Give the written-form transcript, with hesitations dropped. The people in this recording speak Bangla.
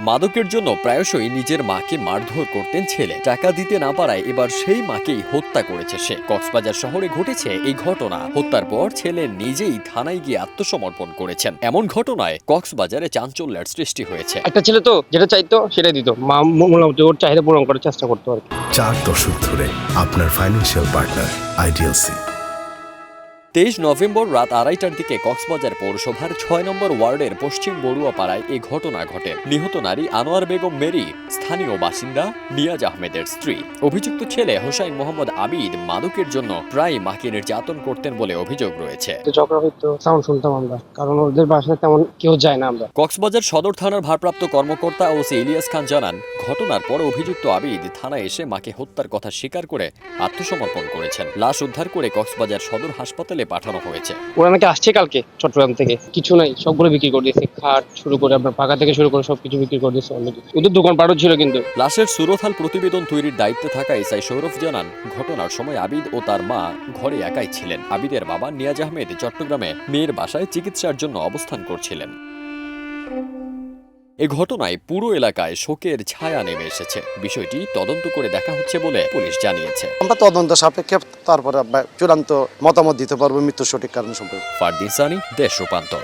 মাদকের জন্য প্রায়শই নিজের মাকে মারধর করতেন ছেলে। টাকা দিতে না পারায় এবার সেই মাকেই হত্যা করেছে সে। কক্সবাজার শহরে ঘটেছে এই ঘটনা। হত্যার পর ছেলে নিজেই থানায় গিয়ে আত্মসমর্পণ করেছেন। এমন ঘটনায় কক্সবাজারে চাঞ্চল্যের সৃষ্টি হয়েছে। একটা ছেলে তো যেটা চাইতো সেটাই দিত, মা মোটামুটি ওর চাহিদা পূরণ করার চেষ্টা করতো আর কি। 4 দশক ধরে আপনার ফাইন্যান্সিয়াল পার্টনার আইডিএলসি। 23 নভেম্বর রাত 2:30টার দিকে কক্সবাজার পৌরসভার 6 নম্বর ওয়ার্ডের পশ্চিম বড়ুয়াপাড়ায় এই ঘটনা ঘটে। নিহত নারী আনোয়ার বেগম মেরি স্থানীয় বাসিন্দা নিয়াজ আহমেদের স্ত্রী। অভিযুক্ত ছেলে হোসাইন মোহাম্মদ আবিদ মাদকের জন্য প্রায় মাকে নির্যাতন করতেন বলে অভিযোগ রয়েছে। ঝগড়া হইতো, সাউন্ড শুনতাম আমরা, কারণ ওদের বাসায় তেমন কেউ যায় না। আমরা কক্সবাজার সদর থানার ভারপ্রাপ্ত কর্মকর্তা ওসি ইলিয়াস খান জানান, ঘটনার পর অভিযুক্ত আবিদ থানায় এসে মাকে হত্যার কথা স্বীকার করে আত্মসমর্পণ করেছেন। লাশ উদ্ধার করে কক্সবাজার সদর হাসপাতালে পাঠানো হয়েছে। ওরা নাকি আসছে কালকে চট্টগ্রাম থেকে, কিছু নাই সবগুলো বিক্রি করে দিয়েছে, খাট শুরু করে আপনার পাকা থেকে শুরু করে সবকিছু বিক্রি করে দিয়েছে অলরেডি। ওদের দোকান পাটও ছিল কিন্তু। লাশের সুরথাল প্রতিবেদন তৈরির দায়িত্বে থাকা এসআই সৌরভ জানান, ঘটনার সময় আবিদ ও তার মা ঘরে একাই ছিলেন। আবিদের বাবা নিয়াজ আহমেদ চট্টগ্রামে মেয়ের বাসায় চিকিৎসার জন্য অবস্থান করছিলেন। এ ঘটনায় পুরো এলাকায় শোকের ছায়া নেমে এসেছে। বিষয়টি তদন্ত করে দেখা হচ্ছে বলে পুলিশ জানিয়েছে। আমরা তদন্ত সাপেক্ষে তারপরে চূড়ান্ত মতামত দিতে পারবো মৃত্যুর সঠিক কারণ সম্পর্কে। ফারদিন সানি, দেশ রূপান্তর।